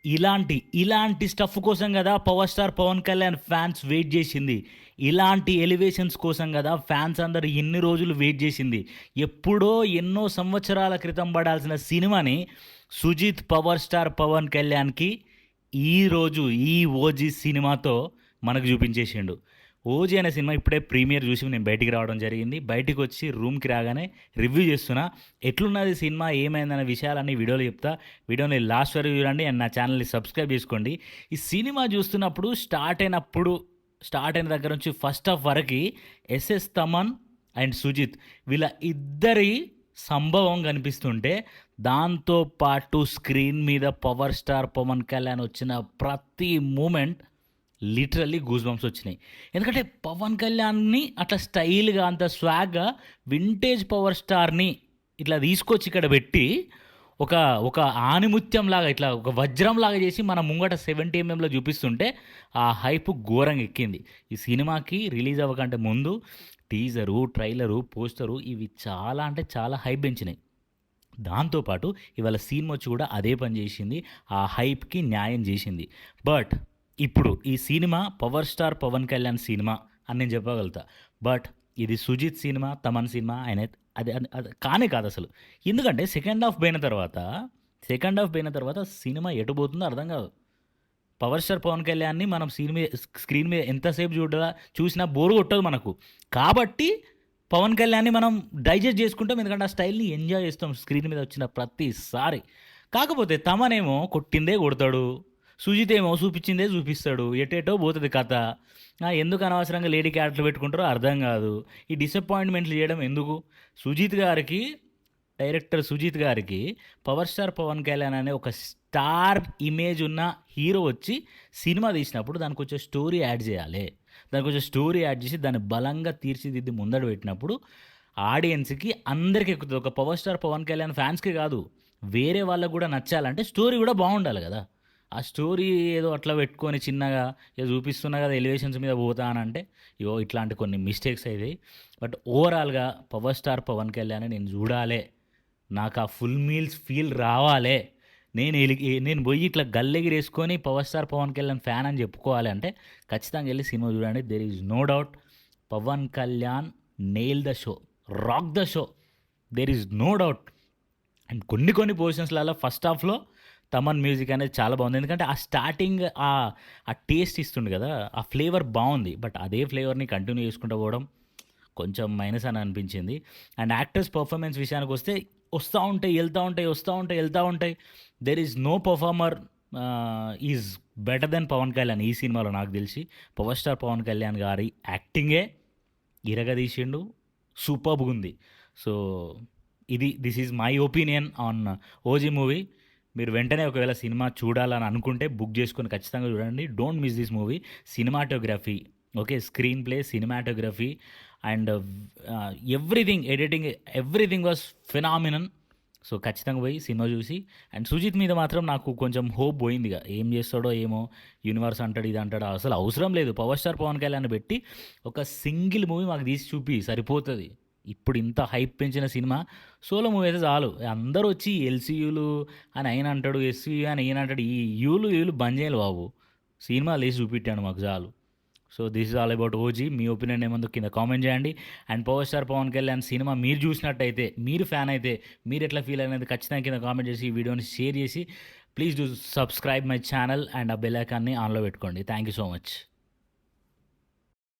ఇలాంటి స్టఫ్ కోసం కదా power star Pawan Kalyan fans wait చేసింది. ఇలాంటి ఎలివేషన్స్ కోసం కదా ఫ్యాన్స్ అందరూ ఎన్ని రోజులు వెయిట్ చేసింది. ఎప్పుడో ఎన్నో సంవత్సరాల క్రితం పడాల్సిన సినిమాని సుజిత్ పవర్ స్టార్ పవన్ కళ్యాణ్కి ఈరోజు ఈ ఓజీ సినిమాతో మనకు చూపించేసిండు. ఓజీ అనే సినిమా ఇప్పుడే ప్రీమియర్ చూసి నేను బయటికి రావడం జరిగింది. బయటికి వచ్చి రూమ్కి రాగానే రివ్యూ చేస్తున్నా. ఎట్లున్నది సినిమా, ఏమైందనే విషయాలన్నీ వీడియోలో చెప్తా. వీడియోని లాస్ట్ వరకు చూడండి అండ్ నా ఛానల్ని సబ్స్క్రైబ్ చేసుకోండి. ఈ సినిమా చూస్తున్నప్పుడు స్టార్ట్ అయిన దగ్గర నుంచి ఫస్ట్ హాఫ్ వరకు ఎస్ఎస్ తమన్ అండ్ సుజిత్ వీళ్ళ ఇద్దరి సంభవం కనిపిస్తుంటే, దాంతో పాటు స్క్రీన్ మీద పవర్ స్టార్ పవన్ కళ్యాణ్ వచ్చిన ప్రతి మూమెంట్ లిటరల్లీ గూస్ బంప్స్ వచ్చినాయి. ఎందుకంటే పవన్ కళ్యాణ్ని అట్లా స్టైల్గా అంత స్వాగ్గా వింటేజ్ పవర్ స్టార్ని ఇట్లా తీసుకొచ్చి ఇక్కడ పెట్టి ఒక ఒక ఆనిముత్యంలాగా ఇట్లా ఒక వజ్రంలాగా చేసి మన ముంగట 70 ఎంఎంలో చూపిస్తుంటే ఆ హైప్ ఘోరంగా ఎక్కింది. ఈ సినిమాకి రిలీజ్ అవ్వకంటే ముందు టీజరు, ట్రైలరు, పోస్టరు ఇవి చాలా అంటే చాలా హైప్ పెంచినాయి. దాంతోపాటు ఇవాళ సినిమా వచ్చి కూడా అదే పని చేసింది, ఆ హైప్కి న్యాయం చేసింది. బట్ ఇప్పుడు ఈ సినిమా పవర్ స్టార్ పవన్ కళ్యాణ్ సినిమా అని నేను చెప్పగలుగుతా. బట్ ఇది సుజిత్ సినిమా, తమన్ సినిమా ఆయన అది అది కానే కాదు అసలు. ఎందుకంటే సెకండ్ హాఫ్ పోయిన తర్వాత సినిమా ఎటు పోతుందో అర్థం కాదు. పవర్ స్టార్ పవన్ కళ్యాణ్ని మనం స్క్రీన్ మీద ఎంతసేపు చూసినా బోరు కొట్టదు మనకు. కాబట్టి పవన్ కళ్యాణ్ని మనం డైజెస్ట్ చేసుకుంటాం, ఎందుకంటే ఆ స్టైల్ని ఎంజాయ్ చేస్తాం స్క్రీన్ మీద వచ్చిన ప్రతిసారి. కాకపోతే తమనేమో కొట్టిందే కొడతాడు, సుజిత్ ఏమో చూపించిందే చూపిస్తాడు, ఎటేటో పోతుంది కథ. ఎందుకు అనవసరంగా లేడీ క్యారెక్టర్ పెట్టుకుంటారో అర్థం కాదు. ఈ డిసప్పాయింట్మెంట్లు చేయడం ఎందుకు? డైరెక్టర్ సుజిత్ గారికి పవర్ స్టార్ పవన్ కళ్యాణ్ అనే ఒక స్టార్ ఇమేజ్ ఉన్న హీరో వచ్చి సినిమా తీసినప్పుడు దానికి వచ్చే స్టోరీ యాడ్ చేయాలి. దానికి వచ్చే స్టోరీ యాడ్ చేసి దాన్ని బలంగా తీర్చిదిద్ది ముందడు పెట్టినప్పుడు ఆడియన్స్కి అందరికీ ఎక్కుతుంది. ఒక పవర్ స్టార్ పవన్ కళ్యాణ్ ఫ్యాన్స్కి కాదు, వేరే వాళ్ళకు కూడా నచ్చాలంటే స్టోరీ కూడా బాగుండాలి కదా. ఆ స్టోరీ ఏదో అట్లా పెట్టుకొని చిన్నగా ఏదో చూపిస్తున్నా కదా ఎలివేషన్స్ మీద పోతానంటే ఇట్లాంటి కొన్ని మిస్టేక్స్ అయ్యాయి. బట్ ఓవరాల్గా పవర్ స్టార్ పవన్ కళ్యాణ్ నేను చూడాలి, నాకు ఆ ఫుల్ మీల్స్ ఫీల్ రావాలి, నేను పోయి ఇట్లా గల్లెగిరేసుకొని power star Pawan Kalyan fan అని చెప్పుకోవాలి అంటే ఖచ్చితంగా వెళ్ళి సినిమా చూడండి. There is no doubt Pawan Kalyan nail the show, rock the show, there is no doubt. And కొన్ని పొజిషన్స్లలో ఫస్ట్ హాఫ్లో తమన్ మ్యూజిక్ అనేది చాలా బాగుంది. ఎందుకంటే ఆ స్టార్టింగ్ ఆ టేస్ట్ ఇస్తుండే కదా, ఆ ఫ్లేవర్ బాగుంది. బట్ అదే ఫ్లేవర్ని కంటిన్యూ చేసుకుంటూ పోవడం కొంచెం మైనస్ అని అనిపించింది. అండ్ యాక్టర్స్ పర్ఫార్మెన్స్ విషయానికి వస్తే వెళ్తూ ఉంటాయి. There is no performer is better than Pawan Kalyan ఈ సినిమాలో నాకు తెలిసి. పవర్ స్టార్ పవన్ కళ్యాణ్ గారి యాక్టింగే ఇరగదీసిండు, సూపర్గా ఉంది. So this is my opinion on OG movie. మీరు వెంటనే ఒకవేళ సినిమా చూడాలని అనుకుంటే బుక్ చేసుకొని ఖచ్చితంగా చూడండి. Don't miss this movie. Cinematography okay, screen play, cinematography and everything, editing, everything was phenomenon. So ఖచ్చితంగా పోయి సినిమా చూసి. అండ్ సుజిత్ మీద మాత్రం నాకు కొంచెం హోప్ పోయిందిగా, ఏం చేస్తాడో ఏమో, యూనివర్స్ అంటాడు ఇది అంటాడు, అసలు అవసరం లేదు. పవర్ స్టార్ పవన్ కళ్యాణ్ పెట్టి ఒక సింగిల్ మూవీ మాకు తీసి చూపి సరిపోతుంది. ఇప్పుడు ఇంత హైప్ పెంచిన సినిమా సోలో మూవీ అయితే చాలు. అందరూ వచ్చి ఎల్సీయూలు అని ఆయన అంటాడు, ఎస్సీయూ అని ఈయన అంటాడు, ఈ యూలు బంద్ చేయాలి బాబు. సినిమా లేచి చూపించాడు మాకు చాలు. So this is all about OG. మీ ఒపీనియన్ ఏమందో కింద కామెంట్ చేయండి. And power star Pawan Kalyan సినిమా మీరు చూసినట్టయితే, మీరు ఫ్యాన్ అయితే మీరు ఎట్లా ఫీల్ అనేది ఖచ్చితంగా కింద కామెంట్ చేసి ఈ వీడియోని షేర్ చేసి please do subscribe my channel and ఆ బెల్ ఐకాన్ని ఆన్లో పెట్టుకోండి. Thank you so much.